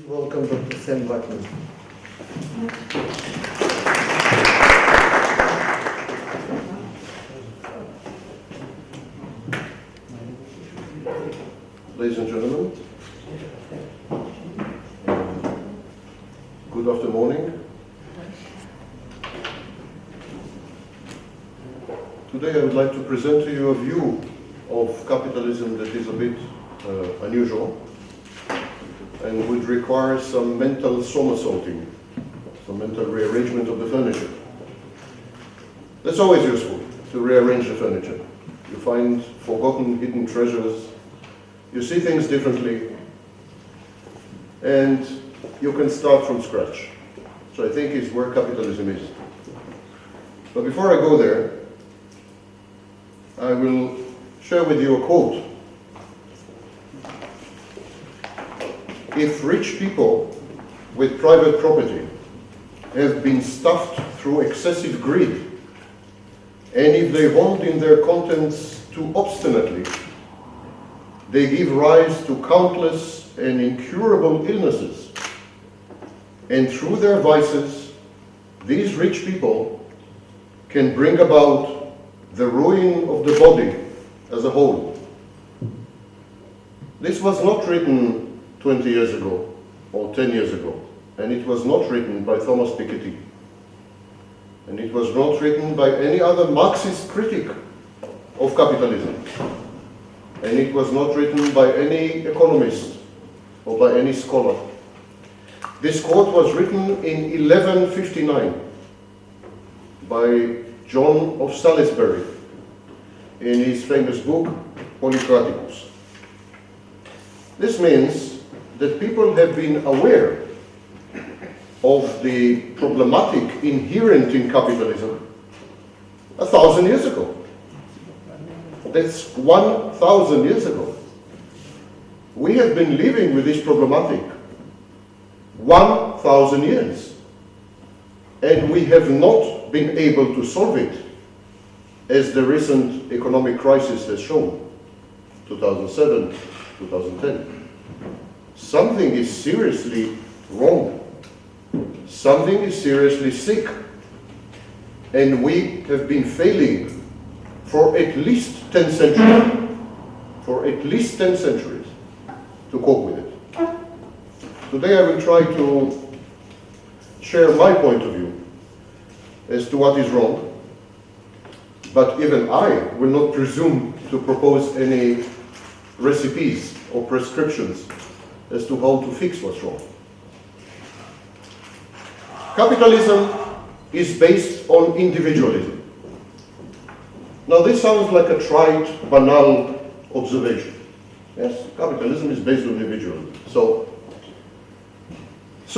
welcome Dr. Sam Vaknin. Ladies and gentlemen, good afternoon. Today I would like to present to you a view of capitalism that is a bit unusual and would require some mental somersaulting, some mental rearrangement of the furniture. That's always useful, to rearrange the furniture. You find forgotten hidden treasures, you see things differently, and you can start from scratch. So I think it's where capitalism is. But before I go there, I will share with you a quote. If rich people with private property have been stuffed through excessive greed, and if they hold in their contents too obstinately, they give rise to countless and incurable illnesses. And through their vices, these rich people can bring about the ruin of the body as a whole. This was not written 20 years ago or 10 years ago, and it was not written by Thomas Piketty, and it was not written by any other Marxist critic of capitalism, and it was not written by any economist or by any scholar. This quote was written in 1159 by John of Salisbury in his famous book Polycraticus. This means that people have been aware of the problematic inherent in capitalism 1,000 years ago. That's 1,000 years ago. We have been living with this problematic 1,000 years, and we have not been able to solve it, as the recent economic crisis has shown, 2007, 2010. Something is seriously wrong. Something is seriously sick. And we have been failing for at least 10 centuries. For at least 10 centuries to cope with it. Today I will try to share my point of view as to what is wrong. But even I will not presume to propose any recipes or prescriptions as to how to fix what's wrong. Capitalism is based on individualism. Now this sounds like a trite, banal observation. Yes, capitalism is based on individualism. So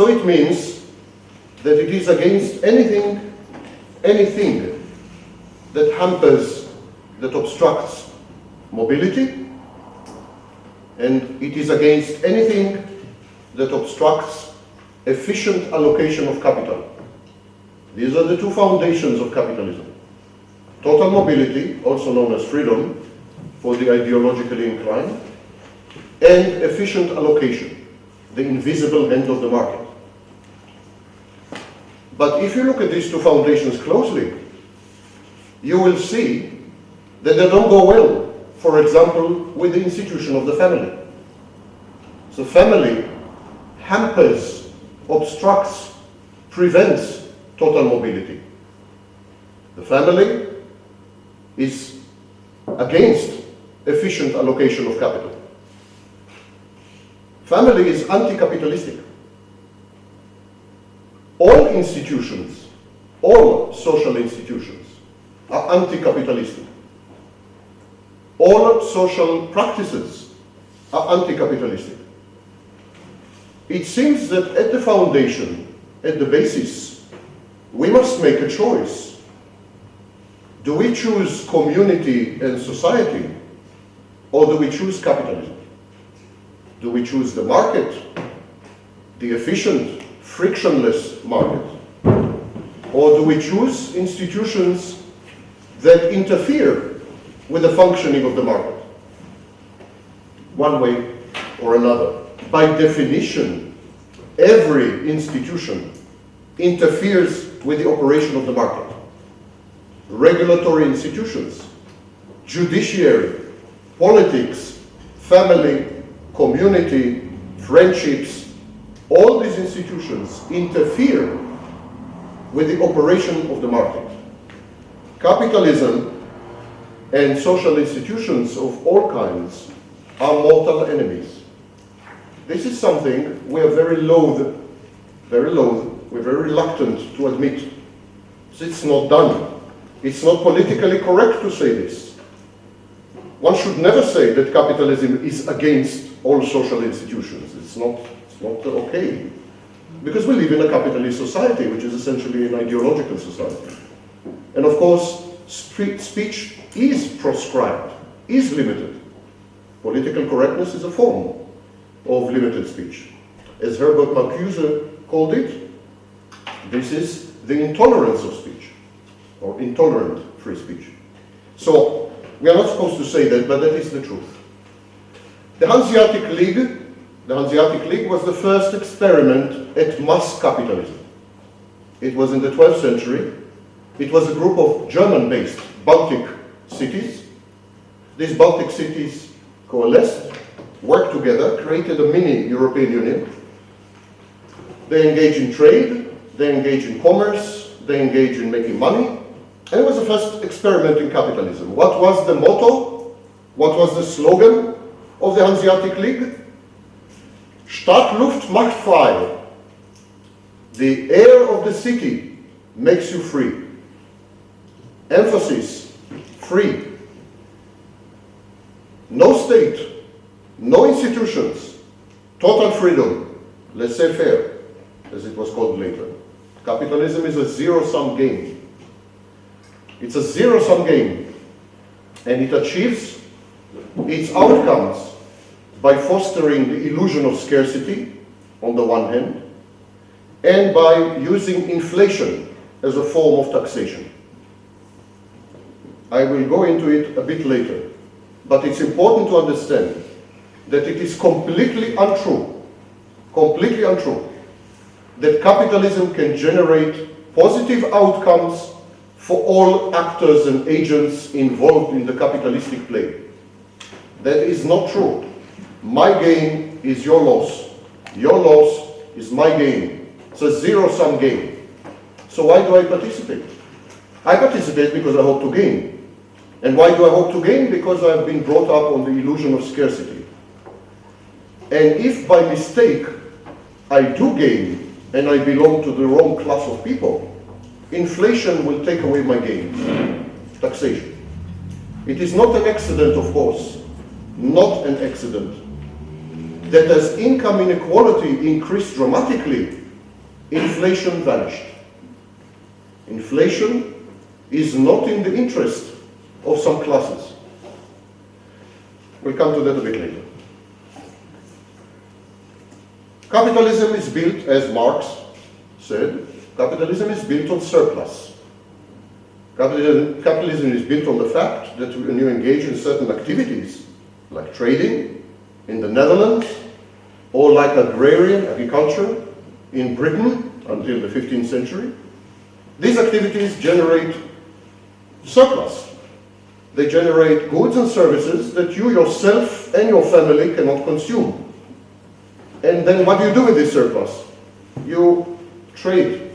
it means that it is against anything that hampers, that obstructs mobility, and it is against anything that obstructs efficient allocation of capital. These are the two foundations of capitalism. Total mobility, also known as freedom for the ideologically inclined, and efficient allocation, the invisible hand of the market. But if you look at these two foundations closely, you will see that they don't go well, for example, with the institution of the family. So family hampers, obstructs, prevents total mobility. The family is against efficient allocation of capital. Family is anti-capitalistic. All institutions, all social institutions are anti-capitalistic. All social practices are anti-capitalistic. It seems that at the foundation, at the basis, we must make a choice. Do we choose community and society, or do we choose capitalism? Do we choose the market, the efficient, frictionless market? Or do we choose institutions that interfere with the functioning of the market? One way or another. By definition, every institution interferes with the operation of the market. Regulatory institutions, judiciary, politics, family, community, friendships, all these institutions interfere with the operation of the market. Capitalism and social institutions of all kinds are mortal enemies. This is something we are very loath, we're very reluctant to admit. It's not done. It's not politically correct to say this. One should never say that capitalism is against all social institutions. It's not okay. Because we live in a capitalist society, which is essentially an ideological society. And of course, speech is proscribed, is limited. Political correctness is a form of limited speech. As Herbert Marcuse called it, this is the intolerance of speech, or intolerant free speech. So, we are not supposed to say that, but that is the truth. The Hanseatic League was the first experiment at mass capitalism. It was in the 12th century. It was a group of German-based Baltic cities. These Baltic cities coalesced, worked together, created a mini European Union. They engage in trade, they engage in commerce, they engage in making money. And it was the first experiment in capitalism. What was the motto? What was the slogan of the Hanseatic League? Stadt Luft macht frei. The air of the city makes you free. Emphasis, free. No state, no institutions, total freedom, laissez-faire, as it was called later. Capitalism is a zero-sum game. It's a zero-sum game, and it achieves its outcomes by fostering the illusion of scarcity, on the one hand, and by using inflation as a form of taxation. I will go into it a bit later, but it's important to understand that it is completely untrue, that capitalism can generate positive outcomes for all actors and agents involved in the capitalistic play. That is not true. My gain is your loss. Your loss is my gain. It's a zero-sum game. So why do I participate? I participate because I hope to gain. And why do I hope to gain? Because I've been brought up on the illusion of scarcity. And if by mistake I do gain and I belong to the wrong class of people, inflation will take away my gains. Taxation. It is not an accident, of course, not an accident, that as income inequality increased dramatically, inflation vanished. Inflation is not in the interest of some classes. We'll come to that a bit later. Capitalism is built, as Marx said, capitalism is built on surplus. Capitalism is built on the fact that when you engage in certain activities, like trading in the Netherlands, or like agrarian agriculture in Britain until the 15th century, these activities generate surplus. They generate goods and services that you yourself and your family cannot consume. And then what do you do with this surplus? You trade.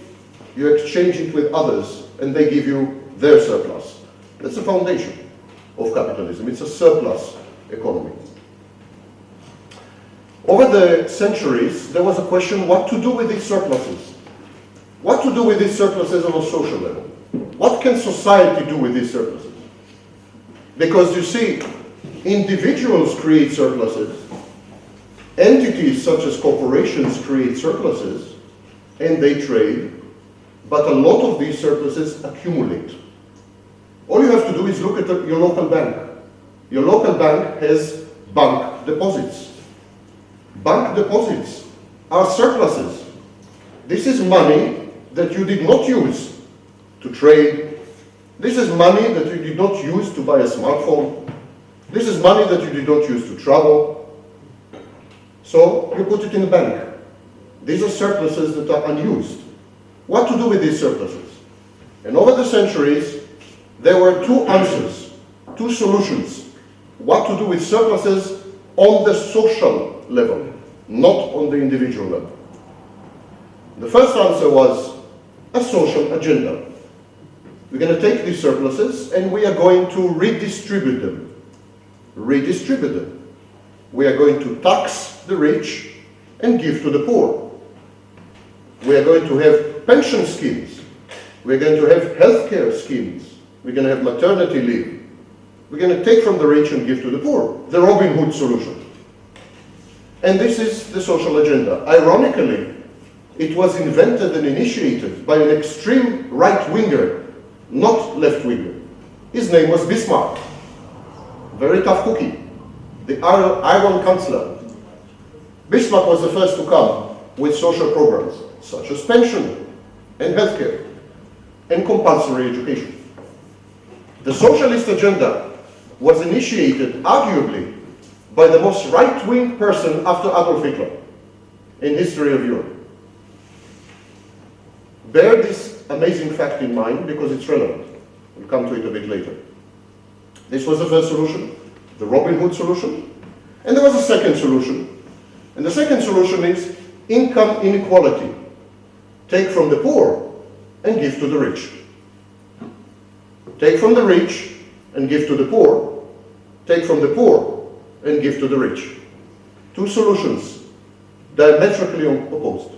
You exchange it with others, and they give you their surplus. That's the foundation of capitalism. It's a surplus economy. Over the centuries, there was a question what to do with these surpluses. What to do with these surpluses on a social level? What can society do with these surpluses? Because you see, individuals create surpluses, entities such as corporations create surpluses, and they trade, but a lot of these surpluses accumulate. All you have to do is look at your local bank. Your local bank has bank deposits. Bank deposits are surpluses. This is money that you did not use to trade. This is money that you did not use to buy a smartphone. This is money that you did not use to travel. So you put it in the bank. These are surpluses that are unused. What to do with these surpluses? And over the centuries, there were two answers, two solutions. What to do with surpluses on the social level, not on the individual level. The first answer was a social agenda. We're going to take these surpluses and we are going to redistribute them. Redistribute them. We are going to tax the rich and give to the poor. We are going to have pension schemes. We're going to have healthcare schemes. We're going to have maternity leave. We're going to take from the rich and give to the poor. The Robin Hood solution. And this is the social agenda. Ironically, it was invented and initiated by an extreme right-winger, not left-winger. His name was Bismarck. Very tough cookie. The Iron Chancellor. Bismarck was the first to come with social programs, such as pension and healthcare and compulsory education. The socialist agenda was initiated, arguably, by the most right-wing person after Adolf Hitler in history of Europe. Bear this amazing fact in mind because it's relevant. We'll come to it a bit later. This was the first solution, the Robin Hood solution. And there was a second solution. And the second solution is income inequality. Take from the poor and give to the rich. Take from the rich and give to the poor. Take from the poor and give to the rich. Two solutions, diametrically opposed.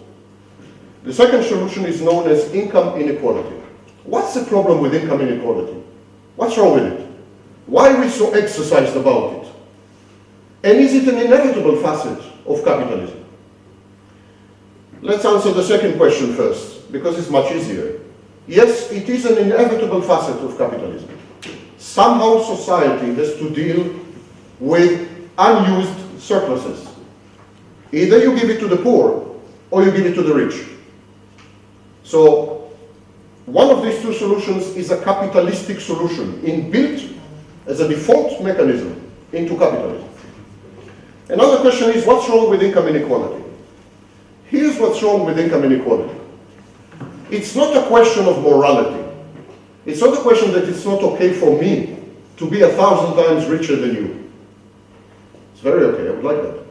The second solution is known as income inequality. What's the problem with income inequality? What's wrong with it? Why are we so exercised about it? And is it an inevitable facet of capitalism? Let's answer the second question first, because it's much easier. Yes, it is an inevitable facet of capitalism. Somehow society has to deal with unused surpluses. Either you give it to the poor, or you give it to the rich. So, one of these two solutions is a capitalistic solution, inbuilt as a default mechanism into capitalism. Another question is, what's wrong with income inequality? Here's what's wrong with income inequality. It's not a question of morality. It's not a question that it's not okay for me to be 1,000 times richer than you. It's very okay, I would like that.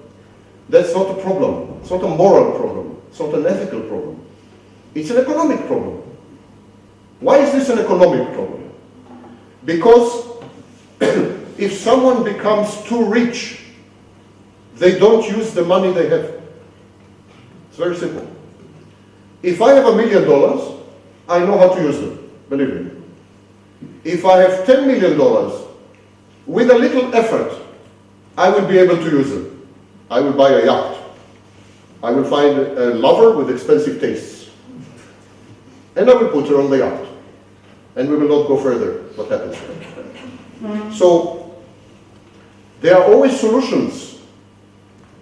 That's not a problem. It's not a moral problem. It's not an ethical problem. It's an economic problem. Why is this an economic problem? Because if someone becomes too rich, they don't use the money they have. It's very simple. If I have $1 million, I know how to use them, believe me. If I have $10 million, with a little effort, I will be able to use them. I will buy a yacht. I will find a lover with expensive tastes. And I will put her on the yacht. And we will not go further what happens there. So, there are always solutions.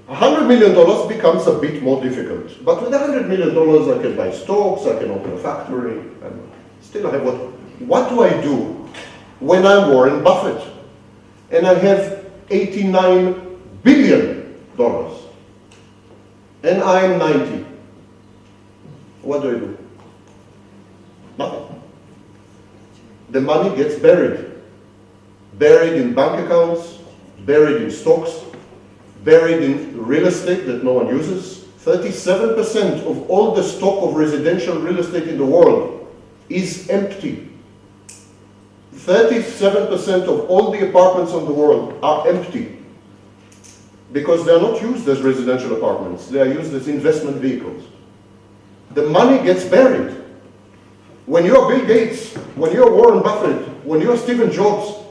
$100 million becomes a bit more difficult. But with $100 million, I can buy stocks, I can open a factory, and still I have what? What do I do when I'm Warren Buffett and I have $89 billion and I'm 90? What do I do? Nothing. The money gets buried. Buried in bank accounts, buried in stocks, buried in real estate that no one uses. 37% of all the stock of residential real estate in the world is empty. 37% of all the apartments in the world are empty because they are not used as residential apartments. They are used as investment vehicles. The money gets buried. When you're Bill Gates, when you're Warren Buffett, when you're Stephen Jobs,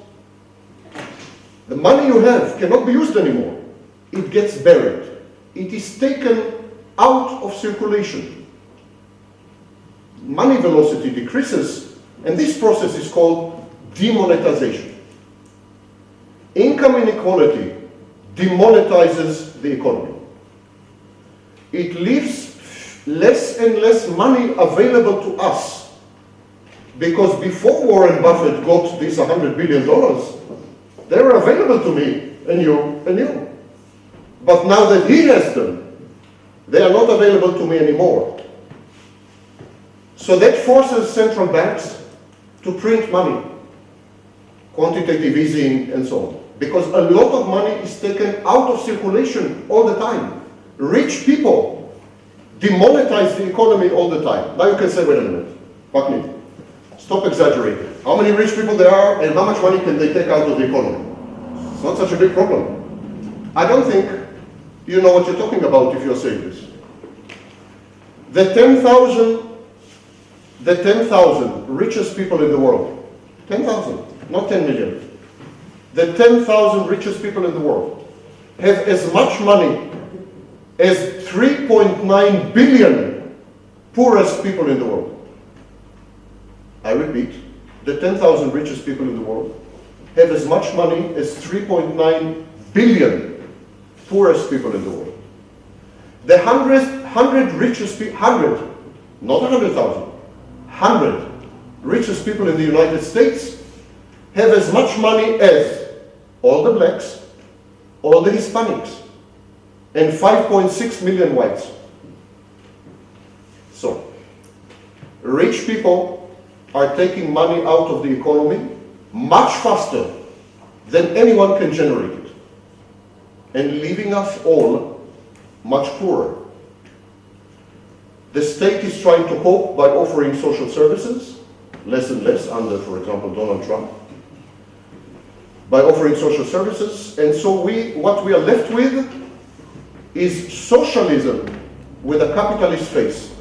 the money you have cannot be used anymore. It gets buried. It is taken out of circulation. Money velocity decreases, and this process is called demonetization. Income inequality demonetizes the economy. It leaves less and less money available to us. Because before Warren Buffett got these $100 billion, they were available to me and you and you. But now that he has them, They are not available to me anymore. So that forces central banks to print money, quantitative easing and so on. Because a lot of money is taken out of circulation all the time. Rich people demonetize the economy all the time. Now you can say, wait a minute, Vaknin, stop exaggerating. How many rich people there are and how much money can they take out of the economy? It's not such a big problem. I don't think you know what you're talking about if you're saying this. The 10,000 richest people in the world, 10,000, not 10 million. The 10,000 richest people in the world have as much money as 3.9 billion poorest people in the world. I repeat, the 10,000 richest people in the world have as much money as 3.9 billion poorest people in the world. The 100 richest people, 100, not 100,000, 100 richest people in the United States have as much money as all the blacks, all the Hispanics, and 5.6 million whites. So, rich people are taking money out of the economy much faster than anyone can generate it, and leaving us all much poorer. The state is trying to cope by offering social services, less and less under, for example, Donald Trump, by offering social services, and so what we are left with is socialism with a capitalist face.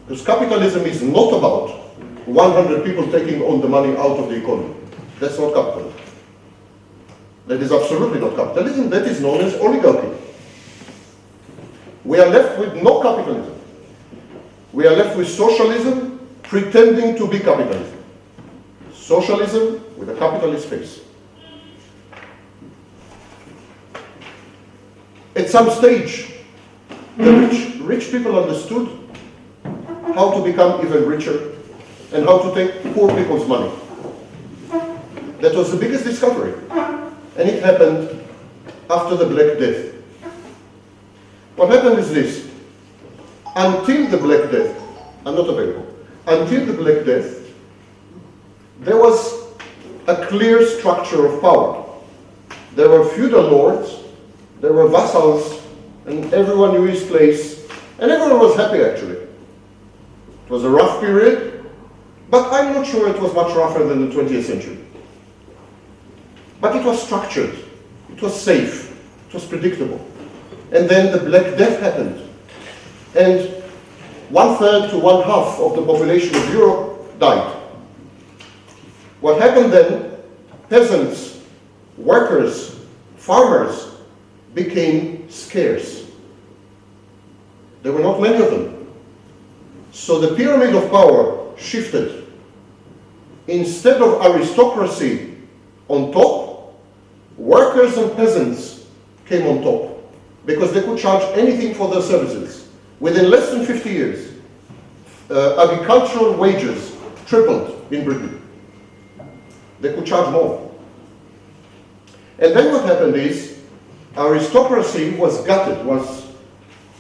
Because capitalism is not about 100 people taking on the money out of the economy. That's not capitalism. That is absolutely not capitalism. That is known as oligarchy. We are left with no capitalism. We are left with socialism pretending to be capitalism. Socialism with a capitalist face. At some stage, the rich people understood how to become even richer and how to take poor people's money. That was the biggest discovery. And it happened after the Black Death. What happened is this. Until the Black Death, I'm not available. Until the Black Death, there was a clear structure of power. There were feudal lords, there were vassals, and everyone knew his place, and everyone was happy actually. It was a rough period, but I'm not sure it was much rougher than the 20th century. But it was structured, it was safe, it was predictable. And then the Black Death happened. And 1/3 to 1/2 of the population of Europe died. What happened then, peasants, workers, farmers became scarce. There were not many of them. So the pyramid of power shifted. Instead of aristocracy on top, workers and peasants came on top because they could charge anything for their services. Within less than 50 years, agricultural wages tripled in Britain. They could charge more. And then what happened is, aristocracy was gutted, was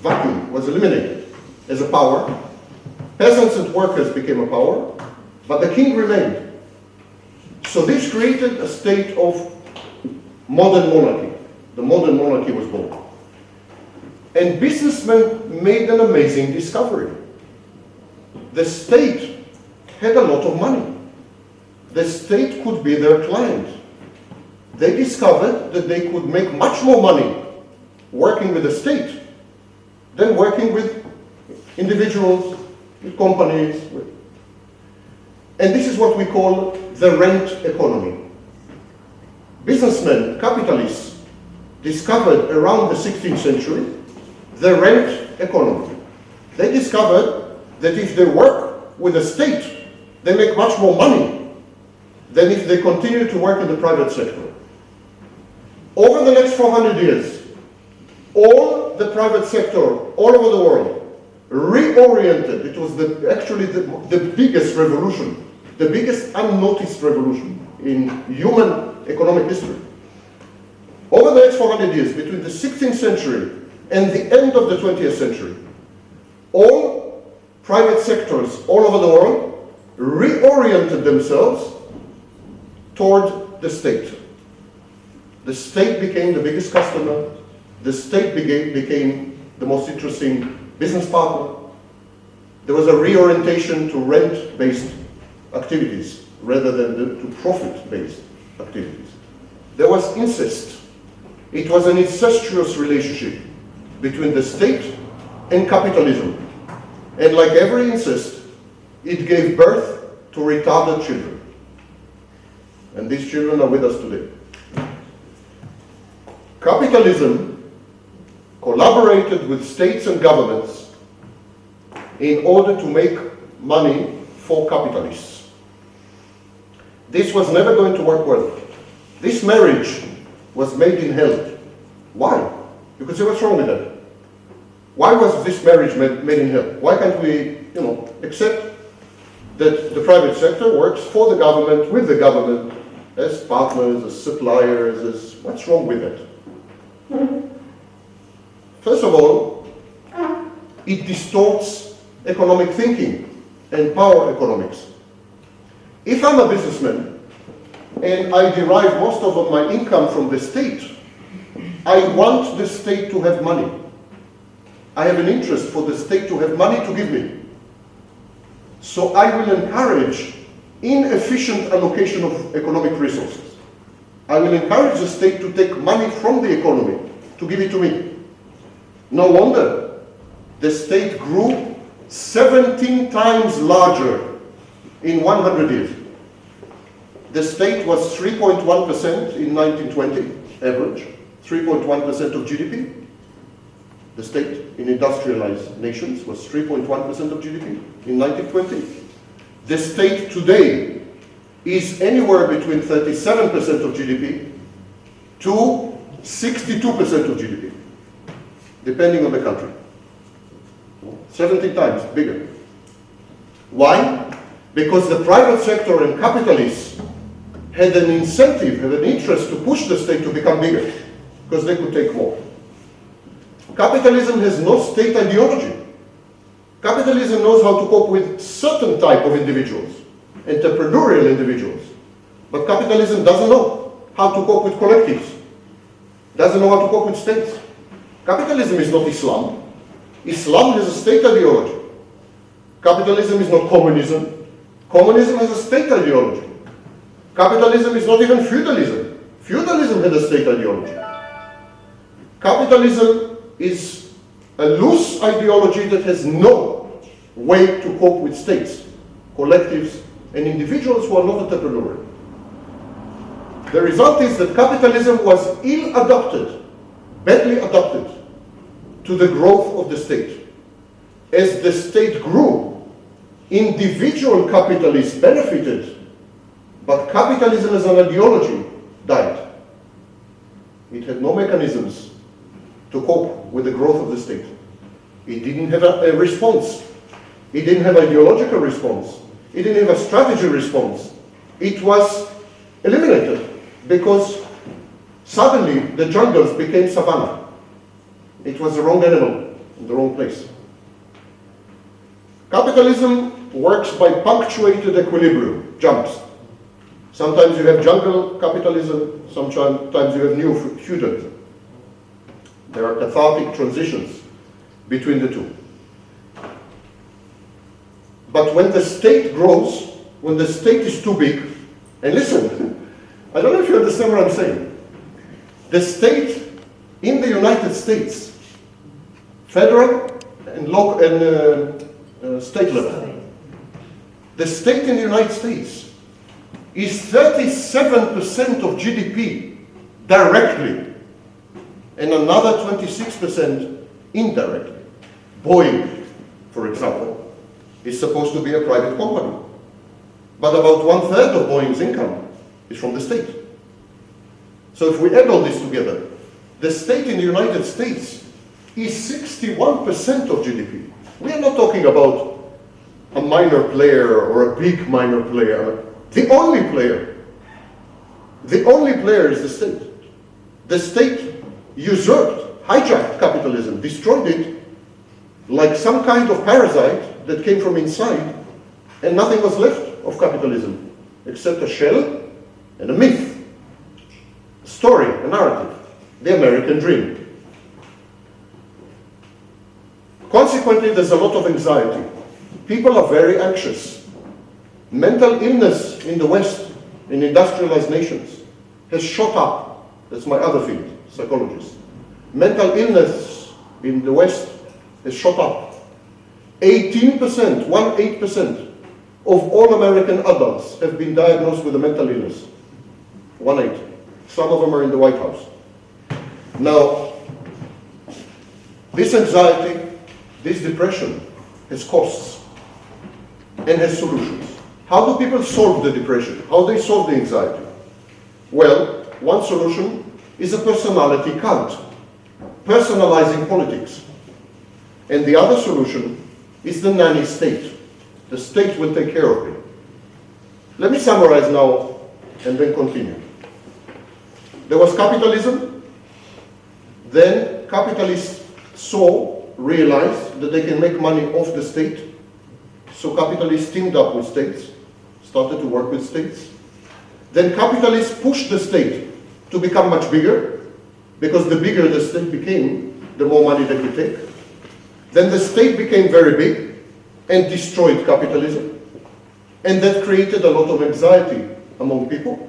vacuumed, was eliminated as a power. Peasants and workers became a power, but the king remained. So this created a state of modern monarchy. The modern monarchy was born. And businessmen made an amazing discovery. The state had a lot of money. The state could be their client. They discovered that they could make much more money working with the state than working with individuals, with companies. And this is what we call the rent economy. Businessmen, capitalists, discovered around the 16th century the rent economy. They discovered that if they work with the state, they make much more money than if they continue to work in the private sector. Over the next 400 years, all the private sector all over the world reoriented. It was actually the biggest revolution, the biggest unnoticed revolution in human economic history. Over the next 400 years, between the 16th century and the end of the 20th century, all private sectors all over the world reoriented themselves toward the state. The state became the biggest customer. The state became the most interesting business partner. There was a reorientation to rent-based activities rather than to profit-based activities. There was incest. It was an incestuous relationship between the state and capitalism. And like every incest, it gave birth to retarded children. And these children are with us today. Capitalism collaborated with states and governments in order to make money for capitalists. This was never going to work well. This marriage was made in hell. Why? Because what's wrong with that? Why was this marriage made in hell? Why can't we, accept that the private sector works for the government, with the government, as partners, as suppliers, what's wrong with that? First of all, it distorts economic thinking and power economics. If I'm a businessman and I derive most of my income from the state, I want the state to have money. I have an interest for the state to have money to give me. So I will encourage inefficient allocation of economic resources. I will encourage the state to take money from the economy to give it to me. No wonder the state grew 17 times larger in 100 years. The state was 3.1% in 1920, average, 3.1% of GDP. The state in industrialized nations was 3.1% of GDP in 1920. The state today is anywhere between 37% of GDP to 62% of GDP, depending on the country. 17 times bigger. Why? Because the private sector and capitalists had an incentive, had an interest to push the state to become bigger, because they could take more. Capitalism has no state ideology. Capitalism knows how to cope with certain type of individuals, entrepreneurial individuals. But capitalism doesn't know how to cope with collectives, doesn't know how to cope with states. Capitalism is not Islam. Islam has a state ideology. Capitalism is not communism. Communism has a state ideology. Capitalism is not even feudalism. Feudalism had a state ideology. Capitalism is a loose ideology that has no way to cope with states, collectives, and individuals who are not entrepreneurial. The result is that capitalism was ill-adapted, badly adapted to the growth of the state. As the state grew, individual capitalists benefited, but capitalism as an ideology died. It had no mechanisms to cope with the growth of the state. It didn't have a response. It didn't have an ideological response. It didn't have a strategy response. It was eliminated because suddenly the jungles became savanna. It was the wrong animal in the wrong place. Capitalism works by punctuated equilibrium, jumps. Sometimes you have jungle capitalism, sometimes you have Neo-Feudalism. There are cathartic transitions between the two. But when the state grows, when the state is too big, and listen, I don't know if you understand what I'm saying. The state in the United States, federal and local and state level, the state in the United States is 37% of GDP directly, and another 26% indirectly. Boeing, for example, is supposed to be a private company, but about 1/3 of Boeing's income is from the state. So if we add all this together, the state in the United States is 61% of GDP. We are not talking about a minor player or a big minor player. The only player is the state. The state usurped hijacked capitalism, destroyed it like some kind of parasite that came from inside, and nothing was left of capitalism except a shell and a myth, a story, a narrative, the American dream. Consequently, there's a lot of anxiety. People are very anxious. Mental illness in the West, in industrialized nations, has shot up. That's my other field, psychologist. Mental illness in the West has shot up. 18%, 18% of all American adults have been diagnosed with a mental illness. 18. Some of them are in the White House. Now, this anxiety, this depression has costs and has solutions. How do people solve the depression? How do they solve the anxiety? Well, one solution is a personality cult, personalizing politics. And the other solution is the nanny state. The state will take care of me. Let me summarize now and then continue. There was capitalism. Then capitalists realized that they can make money off the state. So capitalists teamed up with states, started to work with states. Then capitalists pushed the state to become much bigger, because the bigger the state became, the more money they could take. Then the state became very big and destroyed capitalism. And that created a lot of anxiety among people,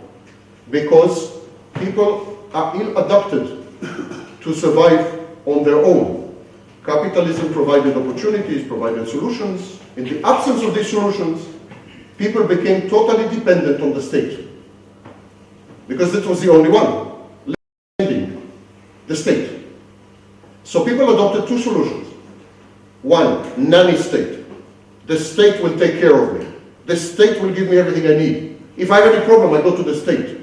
because people are ill-adapted to survive on their own. Capitalism provided opportunities, provided solutions. In the absence of these solutions, people became totally dependent on the state, because that was the only one, lending, the state. So people adopted two solutions. One, nanny state. The state will take care of me. The state will give me everything I need. If I have any problem, I go to the state.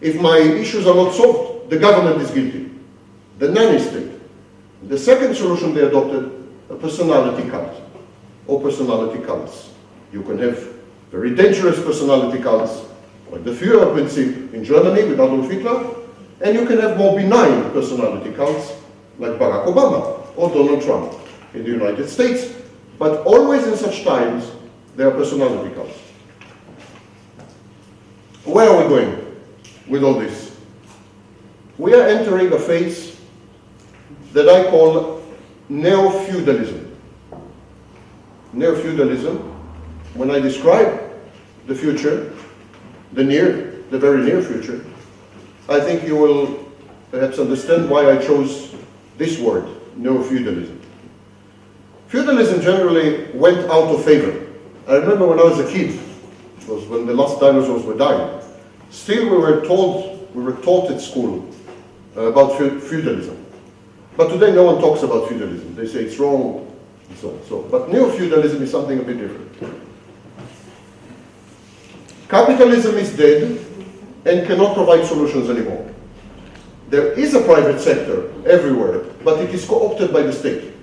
If my issues are not solved, the government is guilty. The nanny state. The second solution they adopted, a personality cult, or personality cults. You can have very dangerous personality cults, like the Führer principle in Germany with Adolf Hitler, and you can have more benign personality cults, like Barack Obama or Donald Trump in the United States. But always in such times, there are personality cults. Where are we going with all this? We are entering a phase that I call Neo-Feudalism. Neo-Feudalism, when I describe the future, the very near future, I think you will perhaps understand why I chose this word, Neo-Feudalism. Feudalism generally went out of favor. I remember when I was a kid, it was when the last dinosaurs were dying, still we were taught at school about feudalism. But today no one talks about feudalism. They say it's wrong, and so on. So, but neo-feudalism is something a bit different. Capitalism is dead and cannot provide solutions anymore. There is a private sector everywhere, but it is co-opted by the state.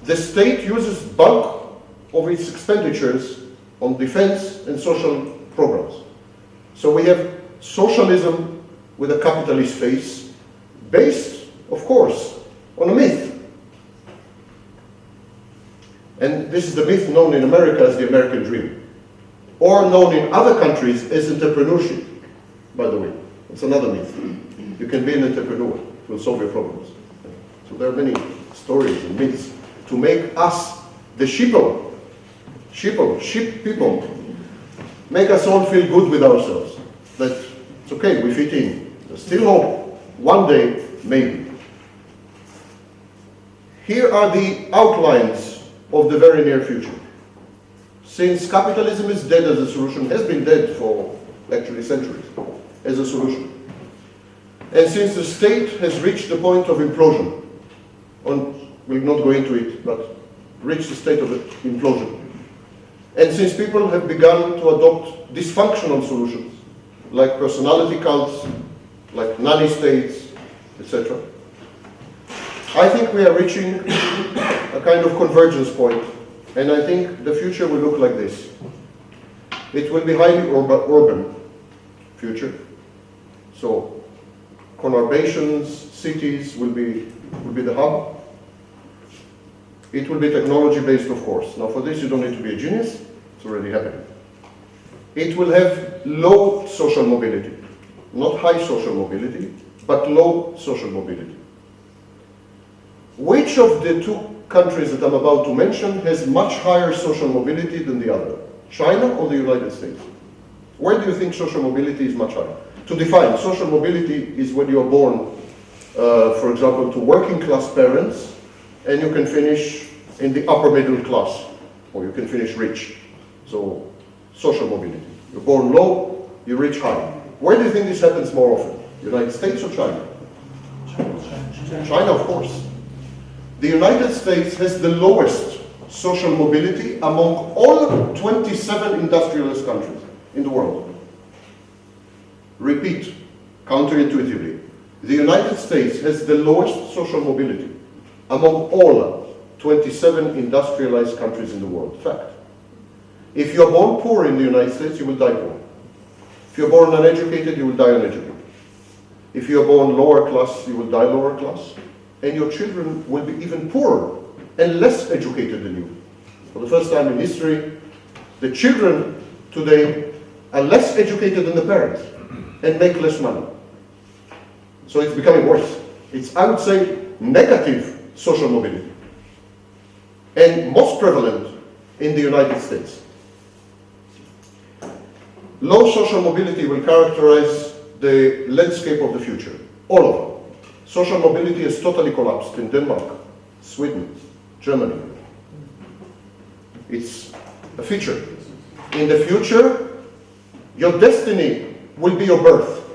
The state uses bulk of its expenditures on defense and social programs. So we have socialism with a capitalist face, based, of course, on a myth. And this is the myth known in America as the American dream, or known in other countries as entrepreneurship, by the way. It's another myth. You can be an entrepreneur, it will solve your problems. So there are many stories and myths to make us, the sheep people, make us all feel good with ourselves. That it's okay, we fit in. There's still hope. One day, maybe. Here are the outlines of the very near future. Since capitalism is dead as a solution, has been dead for actually centuries as a solution. And since the state has reached the point of implosion, we'll not go into it, but reached the state of implosion. And since people have begun to adopt dysfunctional solutions, like personality cults, like nanny states, etc., I think we are reaching a kind of convergence point, and I think the future will look like this. It will be highly urban future. So conurbations, cities will be will be the hub. It will be technology-based, of course. Now, for this, you don't need to be a genius. It's already happening. It will have low social mobility. Not high social mobility, but low social mobility. Which of the two countries that I'm about to mention has much higher social mobility than the other? China or the United States? Where do you think social mobility is much higher? To define, social mobility is when you are born, for example, to working class parents, and you can finish in the upper middle class, or you can finish rich. So, social mobility. You're born low, you reach high. Where do you think this happens more often? United States or China? China, of course. The United States has the lowest social mobility among all 27 industrialist countries in the world. Repeat, counterintuitively. The United States has the lowest social mobility among all 27 industrialized countries in the world. Fact. If you're born poor in the United States, you will die poor. If you're born uneducated, you will die uneducated. If you're born lower class, you will die lower class. And your children will be even poorer and less educated than you. For the first time in history, the children today are less educated than the parents and make less money. So it's becoming worse. It's, I would say, negative social mobility. And most prevalent in the United States. Low social mobility will characterize the landscape of the future. All of them. Social mobility has totally collapsed in Denmark, Sweden, Germany. It's a feature. In the future, your destiny will be your birth.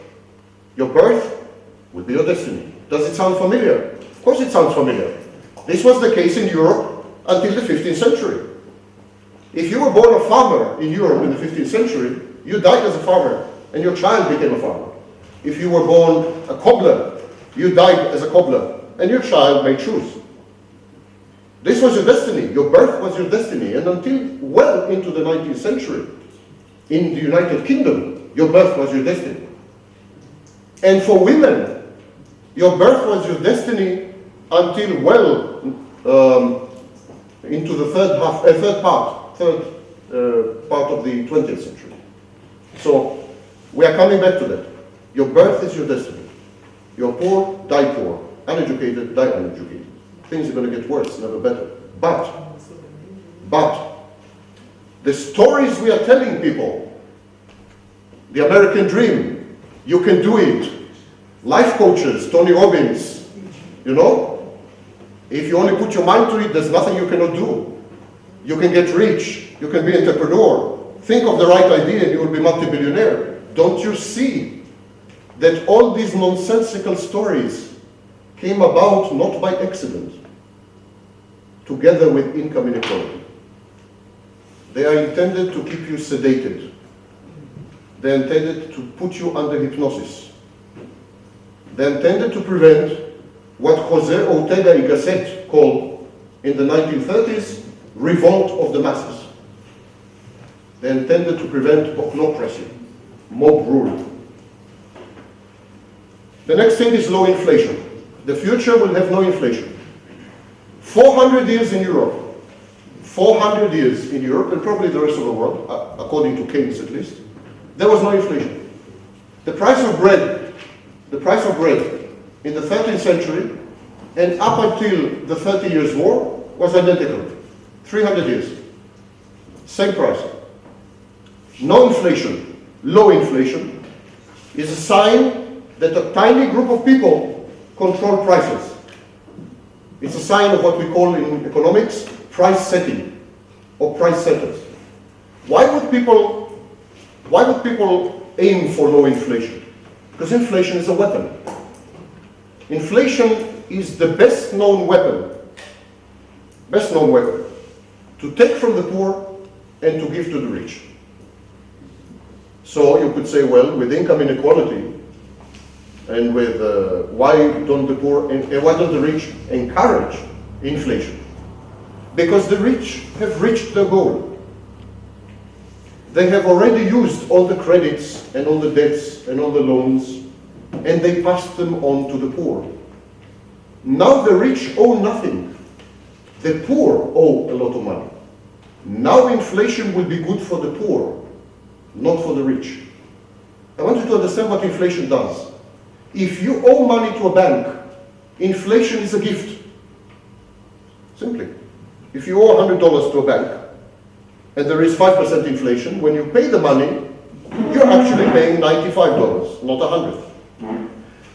Your birth will be your destiny. Does it sound familiar? Of course it sounds familiar. This was the case in Europe until the 15th century. If you were born a farmer in Europe in the 15th century, you died as a farmer, and your child became a farmer. If you were born a cobbler, you died as a cobbler, and your child made shoes. This was your destiny. Your birth was your destiny. And until well into the 19th century, in the United Kingdom, your birth was your destiny. And for women, your birth was your destiny until well into the third part of the 20th century. So we are coming back to that. Your birth is your destiny. You're poor, die poor. Uneducated, die uneducated. Things are going to get worse, never better. But, the stories we are telling people, the American dream, you can do it. Life coaches, Tony Robbins, you know? If you only put your mind to it, there's nothing you cannot do. You can get rich, you can be an entrepreneur. Think of the right idea and you will be multi-billionaire. Don't you see that all these nonsensical stories came about not by accident, together with income inequality. They are intended to keep you sedated. They are intended to put you under hypnosis. They are intended to prevent what José Ortega y Gasset called in the 1930s, revolt of the masses. They are intended to prevent ochlocracy, mob rule. The next thing is low inflation. The future will have no inflation. 400 years in Europe, 400 years in Europe, and probably the rest of the world, according to Keynes at least, there was no inflation. The price of bread in the 13th century and up until the 30 Years' War was identical. 300 years. Same price. No inflation, low inflation, is a sign that a tiny group of people control prices. It's a sign of what we call in economics price setting or price setters. Why would people aim for low inflation? Because inflation is a weapon. Inflation is the best known weapon to take from the poor and to give to the rich. So you could say, well, with income inequality and with why don't the rich encourage inflation? Because the rich have reached their goal. They have already used all the credits and all the debts and all the loans, and they pass them on to the poor. Now the rich owe nothing. The poor owe a lot of money. Now inflation will be good for the poor, not for the rich. I want you to understand what inflation does. If you owe money to a bank, inflation is a gift. Simply. If you owe $100 to a bank, and there is 5% inflation, when you pay the money, you're actually paying $95, not $100.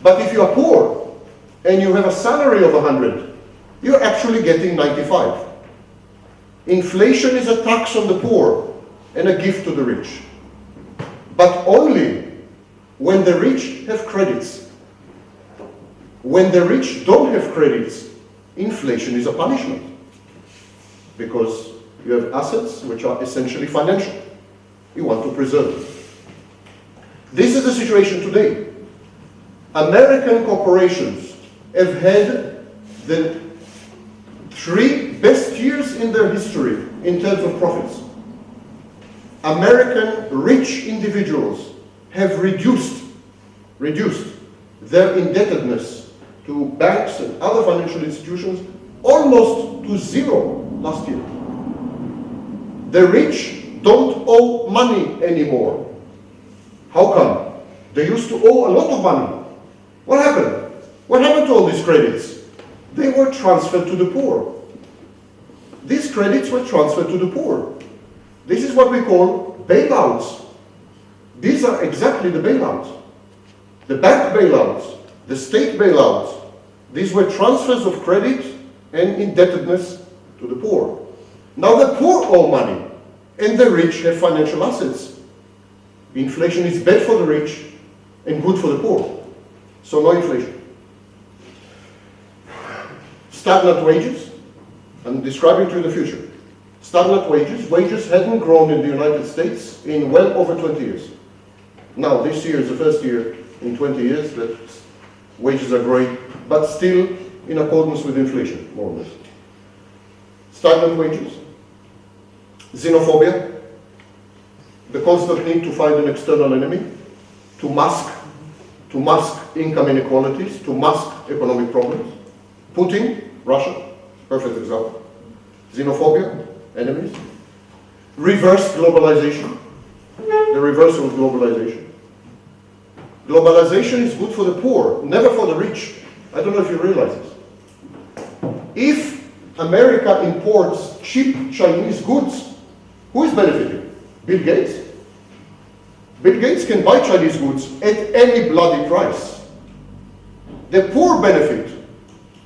But if you are poor, and you have a salary of $100, you're actually getting $95. Inflation is a tax on the poor and a gift to the rich. But only when the rich have credits. When the rich don't have credits, inflation is a punishment. Because you have assets which are essentially financial. You want to preserve them. This is the situation today. American corporations have had the 3 best years in their history in terms of profits. American rich individuals have reduced their indebtedness to banks and other financial institutions almost to zero last year. The rich don't owe money anymore. How come? They used to owe a lot of money. What happened? What happened to all these credits? They were transferred to the poor. These credits were transferred to the poor. This is what we call bailouts. These are exactly the bailouts. The bank bailouts, the state bailouts, these were transfers of credit and indebtedness to the poor. Now the poor owe money, and the rich have financial assets. Inflation is bad for the rich and good for the poor. So no inflation. Stagnant wages. I'm describing to you the future. Stagnant wages. Wages hadn't grown in the United States in well over 20 years. Now this year is the first year in 20 years that wages are growing, but still in accordance with inflation, more or less. Stagnant wages. Xenophobia. The constant need to find an external enemy, to mask income inequalities, to mask economic problems. Putin, Russia, perfect example. Xenophobia, enemies. Reverse globalization, the reversal of globalization. Globalization is good for the poor, never for the rich. I don't know if you realize this. If America imports cheap Chinese goods, who is benefiting? Bill Gates. Bill Gates can buy Chinese goods at any bloody price. The poor benefit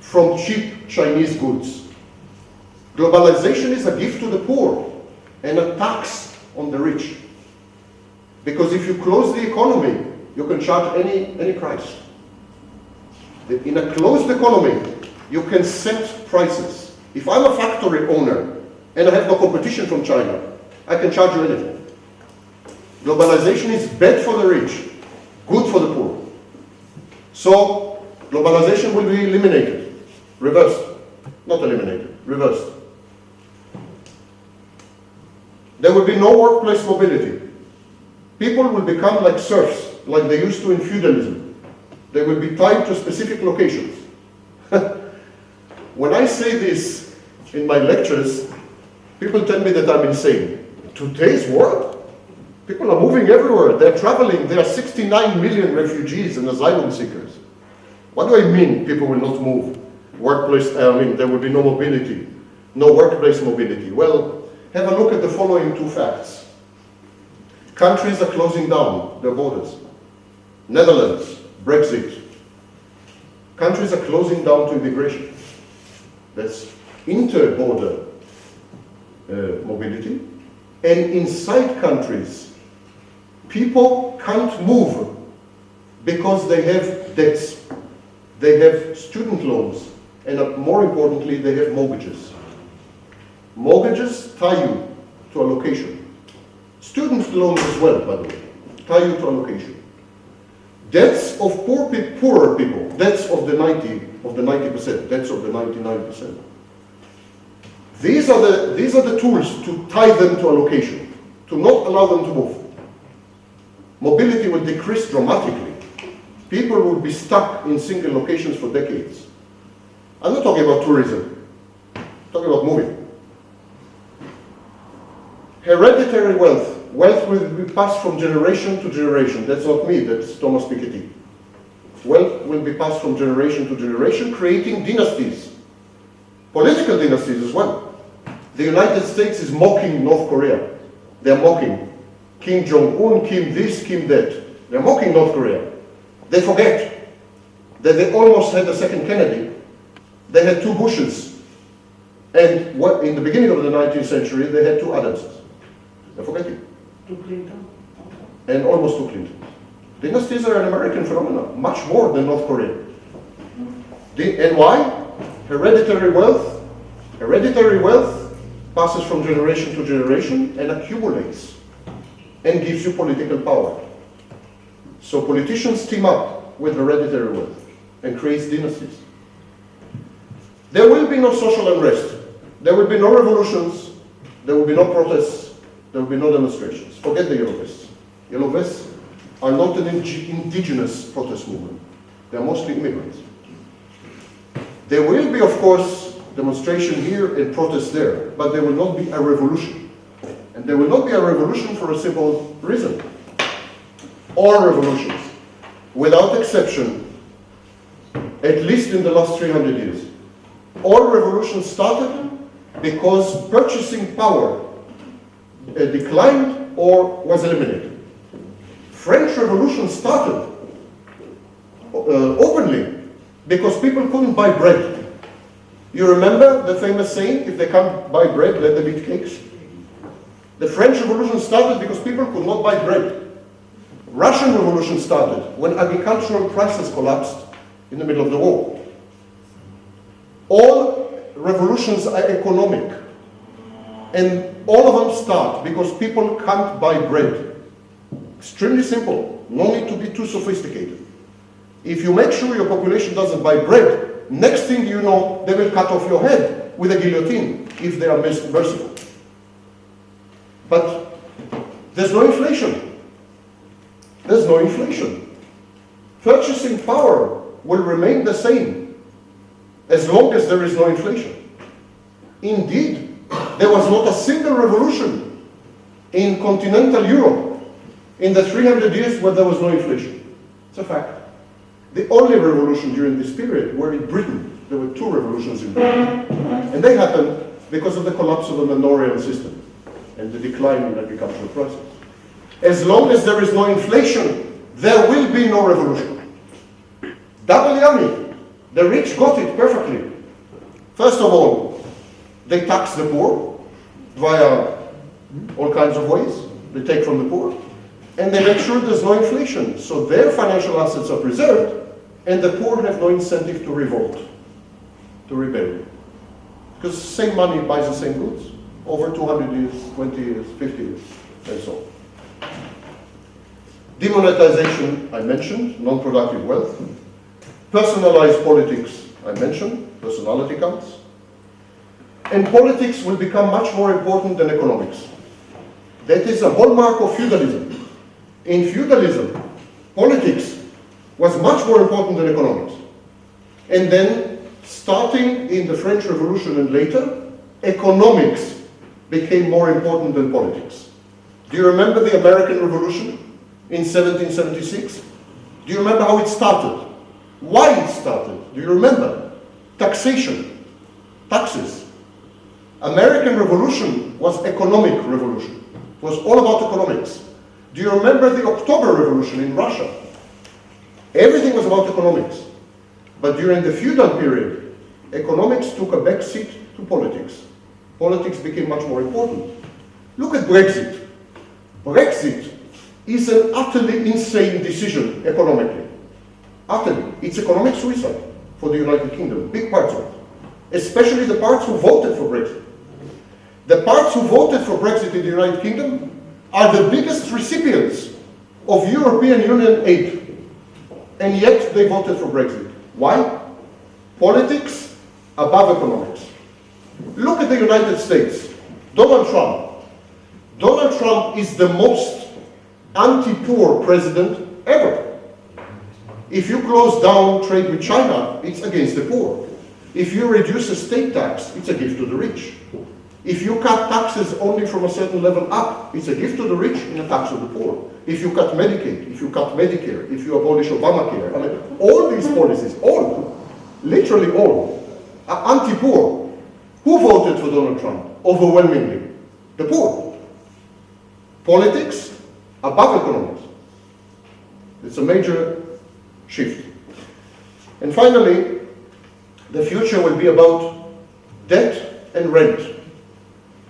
from cheap Chinese goods. Globalization is a gift to the poor and a tax on the rich. Because if you close the economy, you can charge any price. In a closed economy, you can set prices. If I'm a factory owner and I have no competition from China, I can charge you anything. Globalization is bad for the rich, good for the poor. So, globalization will be eliminated, reversed. Not eliminated, reversed. There will be no workplace mobility. People will become like serfs, like they used to in feudalism. They will be tied to specific locations. When I say this in my lectures, people tell me that I'm insane. Today's world? People are moving everywhere. They're traveling. There are 69 million refugees and asylum seekers. What do I mean people will not move? There will be no mobility, no workplace mobility. Well, have a look at the following 2 facts. Countries are closing down their borders. Netherlands, Brexit. Countries are closing down to immigration. That's inter-border mobility. And inside countries, people can't move because they have debts. They have student loans. And more importantly, they have mortgages. Mortgages tie you to a location. Student loans as well, by the way, tie you to a location. Debts of poorer people, debts of the 90%, debts of the 99%. These are the tools to tie them to a location, to not allow them to move. Mobility will decrease dramatically. People will be stuck in single locations for decades. I'm not talking about tourism. I'm talking about moving. Hereditary wealth. Wealth will be passed from generation to generation. That's not me, that's Thomas Piketty. Wealth will be passed from generation to generation, creating dynasties. Political dynasties as well. The United States is mocking North Korea. They're mocking Kim Jong-un, Kim this, Kim that. They're mocking North Korea. They forget that they almost had a second Kennedy. They had two Bushes. And what, in the beginning of the 19th century, they had two Adamses. They're forgetting. Two Clinton. And almost two Clintons. Dynasties are an American phenomenon, much more than North Korea. And why? Hereditary wealth. Hereditary wealth passes from generation to generation and accumulates and gives you political power. So politicians team up with hereditary wealth and create dynasties. There will be no social unrest. There will be no revolutions. There will be no protests. There will be no demonstrations. Forget the Yellow Vests. Yellow Vests are not an indigenous protest movement. They are mostly immigrants. There will be, of course, demonstration here and protest there, but there will not be a revolution. And there will not be a revolution for a simple reason. All revolutions, without exception, at least in the last 300 years, all revolutions started because purchasing power declined or was eliminated. French Revolution started openly because people couldn't buy bread. You remember the famous saying, if they can't buy bread, let them eat cakes? The French Revolution started because people could not buy bread. Russian Revolution started when agricultural prices collapsed in the middle of the war. All revolutions are economic. And all of them start because people can't buy bread. Extremely simple. No need to be too sophisticated. If you make sure your population doesn't buy bread, next thing you know, they will cut off your head with a guillotine if they are merciful. But there's no inflation. There's no inflation. Purchasing power will remain the same as long as there is no inflation. Indeed, there was not a single revolution in continental Europe in the 300 years where there was no inflation. It's a fact. The only revolution during this period were in Britain. There were two revolutions in Britain. And they happened because of the collapse of the manorial system and the decline in agricultural prices. As long as there is no inflation, there will be no revolution. Double yummy. The rich got it perfectly. First of all, they tax the poor via all kinds of ways. They take from the poor. And they make sure there's no inflation. So their financial assets are preserved, and the poor have no incentive to revolt, to rebel. Because the same money buys the same goods over 200 years, 20 years, 50 years, and so on. Demonetization, I mentioned, non-productive wealth. Personalized politics, I mentioned, personality counts. And politics will become much more important than economics. That is a hallmark of feudalism. In feudalism, politics was much more important than economics. And then, starting in the French Revolution and later, economics became more important than politics. Do you remember the American Revolution in 1776? Do you remember how it started? Why it started? Do you remember? Taxation, taxes. American Revolution was economic revolution. It was all about economics. Do you remember the October Revolution in Russia? Everything was about economics. But during the feudal period, economics took a backseat to politics. Politics became much more important. Look at Brexit. Brexit is an utterly insane decision economically. Utterly. It's economic suicide for the United Kingdom, big parts of it. Especially the parts who voted for Brexit. The parts who voted for Brexit in the United Kingdom are the biggest recipients of European Union aid. And yet they voted for Brexit. Why? Politics above economics. Look at the United States. Donald Trump. Donald Trump is the most anti-poor president ever. If you close down trade with China, it's against the poor. If you reduce a state tax, it's a gift to the rich. If you cut taxes only from a certain level up, it's a gift to the rich and a tax to the poor. If you cut Medicaid, if you cut Medicare, if you abolish Obamacare, I mean, all these policies, all, literally all, are anti-poor. Who voted for Donald Trump? Overwhelmingly, the poor. Politics above economics. It's a major shift. And finally, the future will be about debt and rent.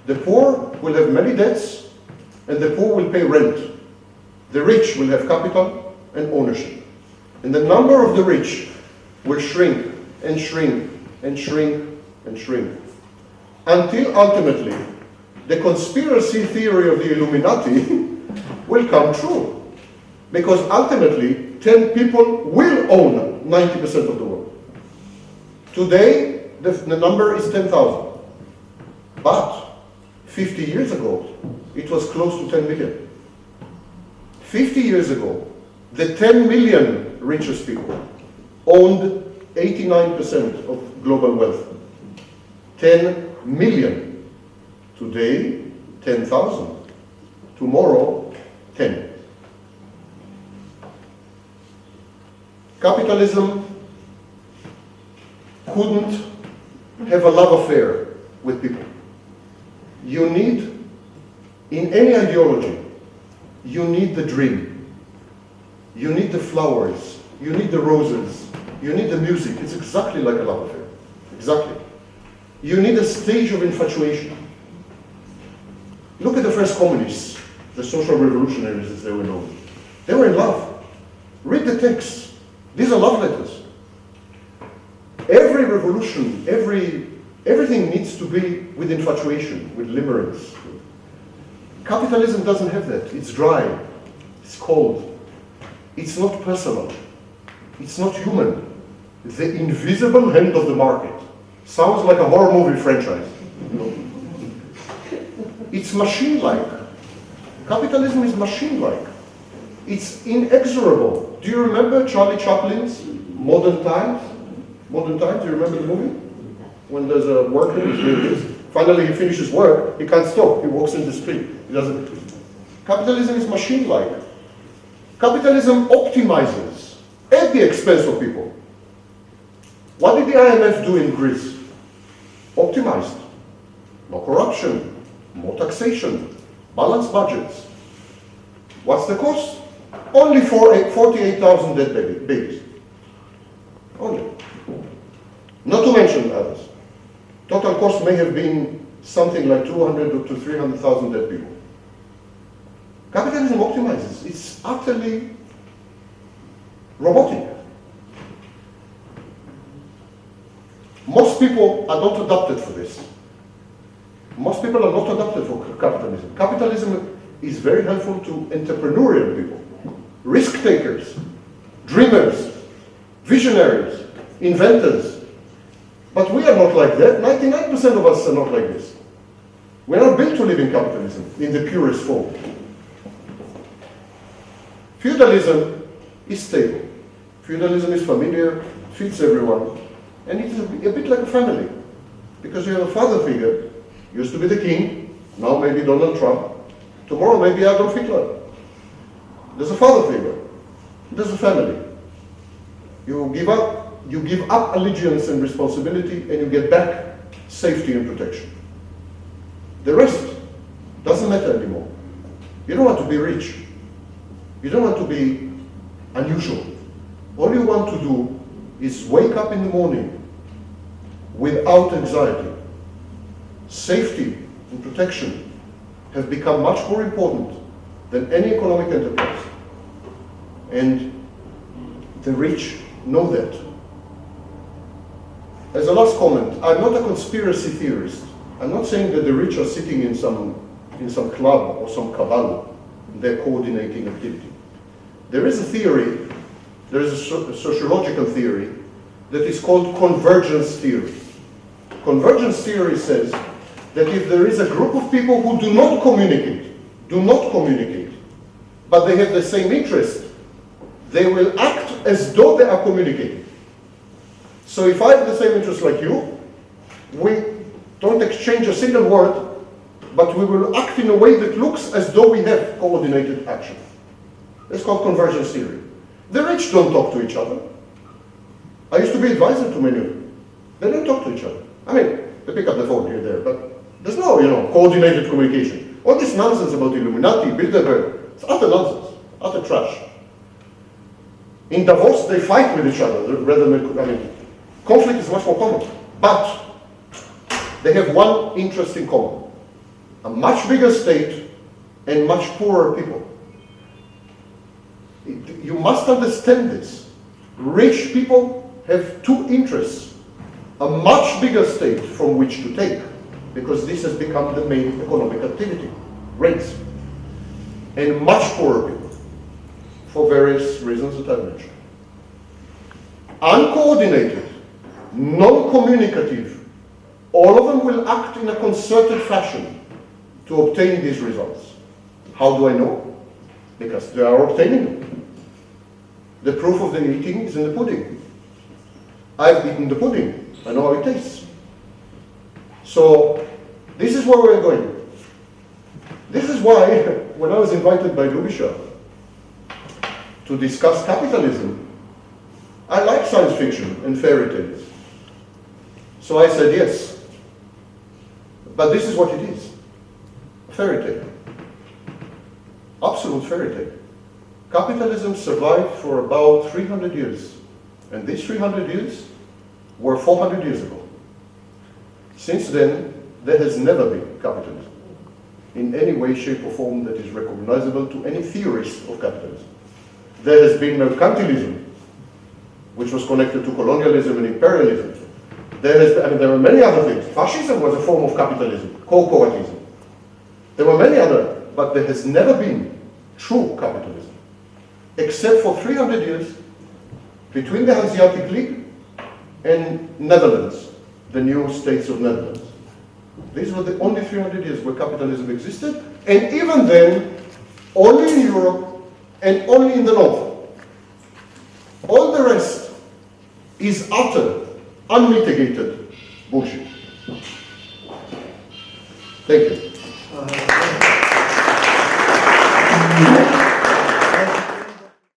The poor will have many debts, and the poor will pay rent. The rich will have capital and ownership. And the number of the rich will shrink and shrink and shrink and shrink, until ultimately the conspiracy theory of the Illuminati will come true. Because ultimately, 10 people will own 90% of the world. Today, the number is 10,000. But 50 years ago, it was close to 10 million. 50 years ago, the 10 million richest people owned 89% of global wealth. 10 million. Today, 10,000. Tomorrow, 10. Capitalism couldn't have a love affair with people. You need, in any ideology, you need the dream. You need the flowers. You need the roses. You need the music. It's exactly like a love affair. Exactly. You need a stage of infatuation. Look at the first communists, the social revolutionaries as they were known. They were in love. Read the texts. These are love letters. Every revolution, everything needs to be with infatuation, with limerence. Capitalism doesn't have that. It's dry. It's cold. It's not personal. It's not human. The invisible hand of the market. Sounds like a horror movie franchise. You know? It's machine-like. Capitalism is machine-like. It's inexorable. Do you remember Charlie Chaplin's Modern Times? Modern Times, do you remember the movie? When there's a worker who's doing this, finally he finishes work, he can't stop, he walks in the street. He doesn't. Capitalism is machine-like. Capitalism optimizes at the expense of people. What did the IMF do in Greece? Optimized. More corruption, more taxation, balanced budgets. What's the cost? Only 48,000 dead babies. Only. Not to mention others. Total cost may have been something like 200 to 300,000 dead people. Capitalism optimizes. It's utterly robotic. Most people are not adapted for this. Most people are not adapted for capitalism. Capitalism is very helpful to entrepreneurial people, risk takers, dreamers, visionaries, inventors. But we are not like that. 99% of us are not like this. We are not built to live in capitalism in the purest form. Feudalism is stable. Feudalism is familiar, fits everyone, and it is a bit like a family. Because you have a father figure, used to be the king, now maybe Donald Trump, tomorrow maybe Adolf Hitler. There's a father figure, there's a family. You give up allegiance and responsibility, and you get back safety and protection. The rest doesn't matter anymore. You don't want to be rich. You don't want to be unusual. All you want to do is wake up in the morning without anxiety. Safety and protection have become much more important than any economic enterprise. And the rich know that. As a last comment, I'm not a conspiracy theorist. I'm not saying that the rich are sitting in some club or some cabal, they're coordinating activity. There is a theory, there is a sociological theory that is called convergence theory. Convergence theory says that if there is a group of people who do not communicate, but they have the same interest, they will act as though they are communicating. So if I have the same interest like you, we don't exchange a single word, but we will act in a way that looks as though we have coordinated action. It's called convergence theory. The rich don't talk to each other. I used to be advisor to many of them. They don't talk to each other. I mean, they pick up the phone here and there, but there's no, coordinated communication. All this nonsense about Illuminati, Bilderberg, it's utter nonsense, utter trash. In Davos, they fight with each other rather than, conflict is much more common. But they have one interest in common: a much bigger state and much poorer people. You must understand this. Rich people have two interests: a much bigger state from which to take, because this has become the main economic activity, rents, and much poorer people, for various reasons that I've mentioned. Uncoordinated, non-communicative, all of them will act in a concerted fashion to obtain these results. How do I know? Because they are obtaining them. The proof of the eating is in the pudding. I've eaten the pudding. I know how it tastes. So this is where we're going. This is why, when I was invited by Lubisha to discuss capitalism, I like science fiction and fairy tales. So I said yes. But this is what it is. A fairy tale. Absolute fairy tale. Capitalism survived for about 300 years. And these 300 years were 400 years ago. Since then, there has never been capitalism in any way, shape, or form that is recognizable to any theorist of capitalism. There has been mercantilism, which was connected to colonialism and imperialism. There are many other things. Fascism was a form of capitalism, corporatism. There were many other, but there has never been true capitalism, except for 300 years between the Hanseatic League and Netherlands, the new states of Netherlands. These were the only 300 years where capitalism existed, and even then, only in Europe and only in the North. All the rest is utter, unmitigated bullshit. Thank you.